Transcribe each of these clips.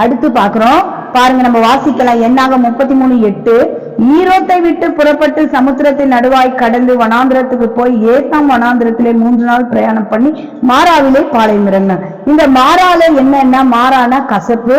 அடுத்து பாக்குறோம் பாருங்க, நம்ம வாசிக்கலாம். என்னாக 33:8. ஈரோத்தை விட்டு புறப்பட்டு சமுத்திரத்தின் நடுவாய் கடந்து வனாந்திரத்துக்கு போய் ஏத்தாம் வனாந்திரத்திலே 3 நாள் பிரயாணம் பண்ணி மாறாவிலே பாளையம் இறங்கினார். இந்த மாறால என்னன்னா, மாறானா கசப்பு.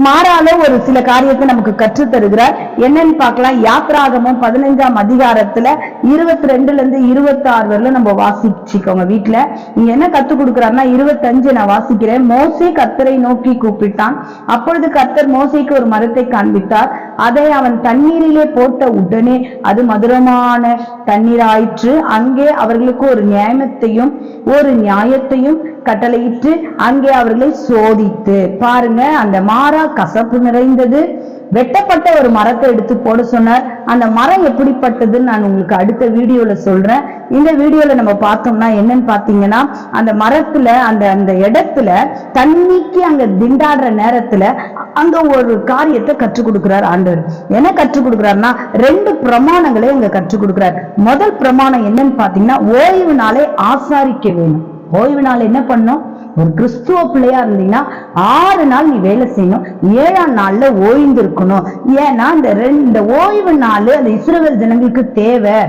மாறால ஒரு சில காரியத்தை நமக்கு கற்று தருகிறார். என்னன்னு பார்க்கலாம். யாத்ராகமம் 15ஆம் அதிகாரத்துல 22 இருந்து 26 வரல நம்ம வாசிச்சுக்கோங்க வீட்டுல. இங்க என்ன கத்து கொடுக்கிறாருன்னா, 25 நான் வாசிக்கிறேன். மோசே கர்த்தரை நோக்கி கூப்பிட்டான். அப்பொழுது கர்த்தர் மோசேக்கு ஒரு மரத்தை காண்பித்தார். அதை அவன் தண்ணீரிலே போட்ட உடனே அது மதுரமான தண்ணீராயிற்று. அங்கே அவர்களுக்கு ஒரு நியாயத்தையும் கட்டளையிட்டு அங்கே அவர்களை சோதித்து. பாருங்க, அந்த மாறா கசப்பு நிறைந்தது. வெட்டப்பட்ட ஒரு மரத்தை எடுத்து போட சொன்னார். அந்த மரம் எப்படிப்பட்டதுன்னு நான் உங்களுக்கு அடுத்த வீடியோல சொல்றேன். இந்த வீடியோல நம்ம பார்த்தோம்னா என்னன்னு பாத்தீங்கன்னா, அந்த மரத்துல அந்த இடத்துல தண்ணிக்கு அங்க திண்டாடுற நேரத்துல அங்க ஒரு காரியத்தை கற்றுக் கொடுக்கிறார் ஆண்டவர். என்ன கற்றுக் கொடுக்கிறாருன்னா, 2 பிரமாணங்களை அங்க கற்றுக் கொடுக்கிறார். முதல் பிரமாணம் என்னன்னு பாத்தீங்கன்னா, ஓய்வு நாளை ஆசாரிக்க வேணும். ஓய்வு நாள் என்ன பண்ணும்? ஒரு கிறிஸ்துவ பிள்ளையா இருந்தீங்கன்னா 6 நாள் நீ வேலை செய்யணும், 7ஆம் நாள்ல ஓய்ந்து இருக்கணும். ஏன்னா இந்த ஓய்வு நாள் அந்த இஸ்ரவேல் ஜனங்களுக்கு தேவை.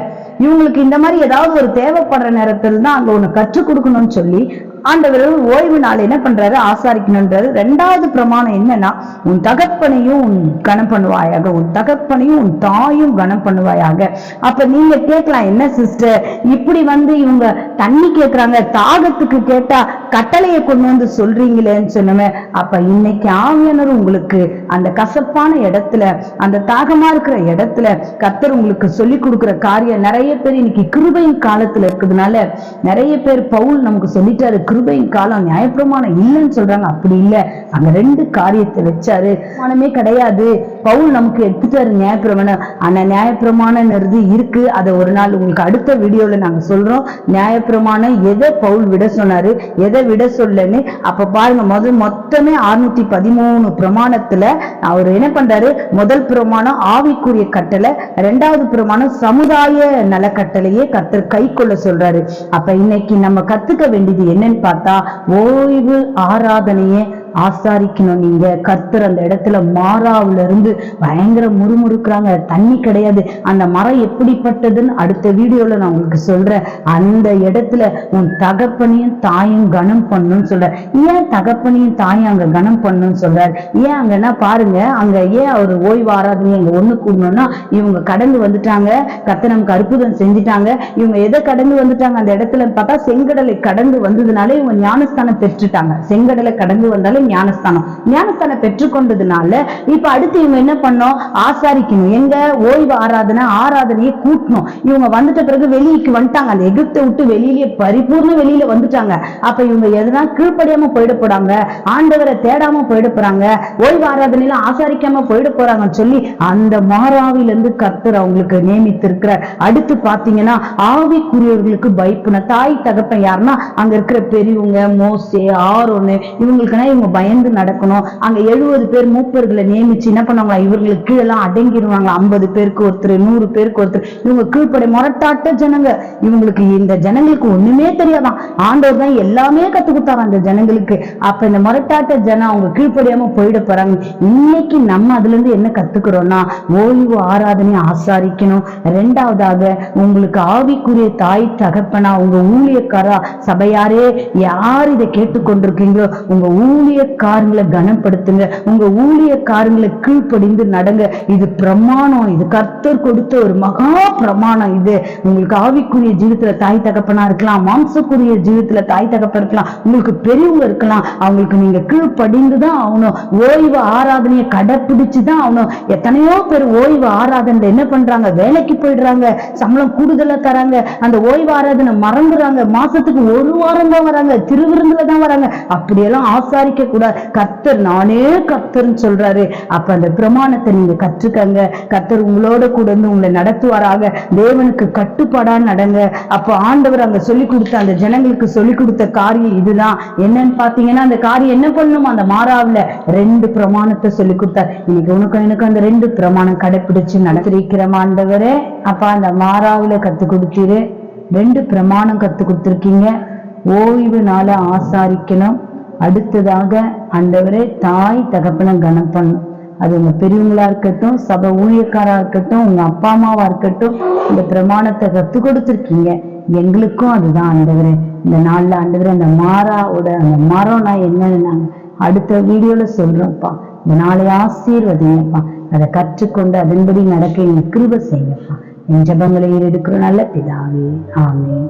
இவங்களுக்கு இந்த மாதிரி ஏதாவது ஒரு தேவைப்படுற நேரத்தில் தான் அங்க ஒண்ணு கற்றுக் கொடுக்கணும்னு சொல்லி ஆண்டவர் ஓய்வு நாள் என்ன பண்றாரு? ஆசாரிக்கணும்ன்றாரு. 2வது பிரமாணம் என்னன்னா, உன் தகப்பனையும் உன் கனம் பண்ணுவாயாக, உன் தகப்பனையும் உன் தாயும் கனம் பண்ணுவாயாக. அப்ப நீங்க கேட்கலாம், என்ன சிஸ்டர் இப்படி இவங்க தண்ணி கேட்கிறாங்க, தாகத்துக்கு கேட்டா கட்டளையை கொண்டு வந்து சொல்றீங்களேன்னு சொன்னமே. அப்ப இன்னைக்கு ஆவியானவர் உங்களுக்கு அந்த கசப்பான இடத்துல, அந்த தாகமா இருக்கிற இடத்துல கர்த்தர் உங்களுக்கு சொல்லி கொடுக்கிற காரியம். நிறைய பேர் இன்னைக்கு கிருபையின் காலத்துல இருக்குதுனால நிறைய பேர் பவுல் நமக்கு சொல்லிட்டாரு, கிருபையின் காலம் நியாயப்பிரமாணம் இல்லைன்னு சொல்றாங்க. அப்படி இல்ல, அங்க 2 காரியத்தை வச்சாரு. பிரமாணமே கிடையாது, பவுல் நமக்கு எடுத்துட்டாரு நியாயப்பிரமாணம். ஆனா நியாயப்பிரமாணம் இருக்கு. அதை ஒரு நாள் உங்களுக்கு அடுத்த வீடியோல நாங்க சொல்றோம். நியாயப்பிரமாணம் எதை பவுல் விட சொன்னாரு, எதை விட சொல்லன்னு. அப்ப பாருங்க, மொத்தமே 613 பிரமாணத்துல அவர் என்ன பண்றாரு? முதல் பிரமாணம் ஆவிக்குரிய கட்டளை, 2வது பிரமாணம் சமுதாய நல கட்டளையே கர்த்தர் கை கொள்ள சொல்றாரு. அப்ப இன்னைக்கு நம்ம கத்துக்க வேண்டியது என்னன்னு பார்த்தா, ஓய்வு ஆராதனையே ஆசாரிக்கணும். நீங்க கர்த்தர் அந்த இடத்துல மாறாவுல இருந்து பயங்கர முறுமுறுக்குறாங்க, தண்ணி கிடையாது. அந்த மரம் எப்படிப்பட்டதுன்னு அடுத்த வீடியோல நான் உங்களுக்கு சொல்றேன். அந்த இடத்துல உன் தகப்பனையும் தாயும் கனம் பண்ணணும்னு சொல்ற. ஏன் தகப்பனையும் தாயும் அங்க கனம் பண்ணணும்னு சொல்றாரு? ஏன் அங்கன்னா பாருங்க, அங்க ஏன் அவர் ஓய்வு ஆராதனை அங்க ஒண்ணு கூடணும்னா, இவங்க கடந்து வந்துட்டாங்க, கர்த்தர் நமக்கு அற்புதம் செஞ்சுட்டாங்க. இவங்க எதை கடந்து வந்துட்டாங்க அந்த இடத்துல பார்த்தா, செங்கடலை கடந்து வந்ததுனால இவங்க ஞானஸ்தானம் பெற்றுட்டாங்க. செங்கடலை கடந்து வந்தாலும் ஞானஸ்தானம் பெற்றுக்கொண்டதுனால இப்ப அடுத்து இவங்க என்ன பண்ணோம்? ஆசாரிக்கணும். எங்க? ஓய்வு ஆராதனையை கூட்டணும். இவங்க வந்துட்ட பிறகு வெளியே வந்துட்டாங்க. அந்த எகிப்தை விட்டு வெளியிலேயே பரிபூர்ண வெளியில வந்துட்டாங்க. அப்ப இவங்க எதுனா கீழ்ப்படியாம போயிட போறாங்க, ஆண்டவரை தேடாம போயிட போறாங்க, ஓய்வு ஆராதனையில ஆசாரிக்காம போயிட போறாங்கன்னு சொல்லி அந்த மாறாவிலிருந்து கர்த்தர் அவங்களுக்கு நியமித்திருக்கிறார். அடுத்து பாத்தீங்கன்னா, ஆவிக்குரியவர்களுக்கு பயப்பட தாய் தகப்பன் யாருன்னா அங்க இருக்கிற பெரியவங்க, மோசே, ஆரோன்னு, இவங்களுக்குன்னா இவங்க பயந்து நடக்கணும். அங்க 70 பேர் மூப்பர்களை நியமிச்சு என்ன பண்ணுவாங்க? இவர்களுக்கு கீழெல்லாம் அடங்கிடுவாங்க. 50 பேருக்கு ஒருத்தர், 100 பேருக்கு ஒருத்தர். இவங்க கீழ்ப்படை முரட்டாட்ட ஜனங்க. இவங்களுக்கு இந்த ஜனங்களுக்கு ஒண்ணுமே தெரியாதான். ஆண்டவர் தான் எல்லாமே கத்து கொடுத்தாங்க அந்த ஜனங்களுக்கு. அப்ப இந்த முரட்டாட்ட ஜனம் அவங்க கீழ்ப்படியாம போயிட போறாங்க. இன்னைக்கு நம்ம அதுல இருந்து என்ன கத்துக்கிறோம்னா, ஓய்வு ஆராதனை ஆசாரிக்கணும். 2வதாக உங்களுக்கு ஆவிக்குரிய தாய் தகப்பனா, உங்க ஊழியக்காரா, சபையாரே யார் இதை கேட்டுக்கொண்டிருக்கீங்களோ, உங்க ஊழியக்காரங்களை கனப்படுத்துங்க, உங்க ஊழியக்காரங்களை கீழ்ப்படிந்து நடங்க. இது பிரமாணம், இது கர்த்தர் கொடுத்த ஒரு மகா பிரமாணம். இது உங்களுக்கு ஆவிக்குரிய ஜீவிதத்துல தாய் தகப்பனா இருக்கலாம், மாம்சக்குரிய ஜீவிதத்துல தாய் தகப்பன் இருக்கலாம், உங்களுக்கு பெரியவங்க இருக்கலாம். அவங்களுக்கு நீங்க கீழ்ப்படிந்துதான் ஆகணும். ஓய்வு ஆராதனையை கடைபிடிச்சுதான் ஆகணும். எத்தனையோ பேர் ஓய்வு ஆராதனை என்ன பண்றாங்க? வேலைக்கு போயிடுறாங்க, சம்பளம் கூடுதலா தராங்க, அந்த ஓய்வு ஆராதனை மறந்துறாங்க. மாசத்துக்கு 1 வாரம் தான் வராங்க, திருவிருந்துல தான் வராங்க. அப்படியெல்லாம் ஆசாரிக்க கூடாது. கர்த்தர் நானே கர்த்தர்ன்னு சொல்றாரு. அப்ப அந்த பிரமாணத்தை நீங்க கற்றுக்கங்க. கர்த்தர் உங்களோட கூட இருந்து உங்களை நடத்துவாராக. தேவனுக்கு கட்டுப்பாடா நடங்க. அப்ப ஆண்டவர் அங்க சொல்லி கொடுத்த, அந்த ஜனங்களுக்கு சொல்லி கொடுத்த காரியம் இதுதான். என்னன்னு பாத்தீங்கன்னா, அந்த காரியம் என்ன பண்ணணும்? அந்த மாறாவுல 2 பிரமாணத்தை சொல்லி கொடுத்தார். இன்னைக்கு உனக்கு எனக்கு அந்த 2 பிரமாணம் கடைபிடிச்சு நடத்திருக்கிற ஆண்டவரே. அப்ப அந்த மாறாவுல கத்து கொடுத்தீரு, 2 பிரமாணம் கத்து கொடுத்திருக்கீங்க. ஓய்வு நாள ஆசாரிக்கணும், அடுத்ததாக ஆண்டவரே தாய் தகப்பனை கனம் பண்ணும். அது உங்க பெரியவங்களா இருக்கட்டும், சபை ஊழியக்காரா இருக்கட்டும், உங்க அப்பா அம்மாவா இருக்கட்டும், இந்த பிரமாணத்தை கத்து கொடுத்துருக்கீங்க. எங்களுக்கும் அதுதான் ஆண்டவரே. இந்த நாள்ல ஆண்டவரே அந்த மாறாவோட அந்த மரம்னா என்னன்னு நாங்க அடுத்த வீடியோல சொல்றோம்ப்பா. இந்த நாளை ஆசீர்வதிங்கப்பா. அதை கற்றுக்கொண்டு அதன்படி நடக்க எங்க கிருபை செய்யப்பா. என் ஜெபங்களை எடுக்கிற நல்ல பிதாவே, ஆமென்.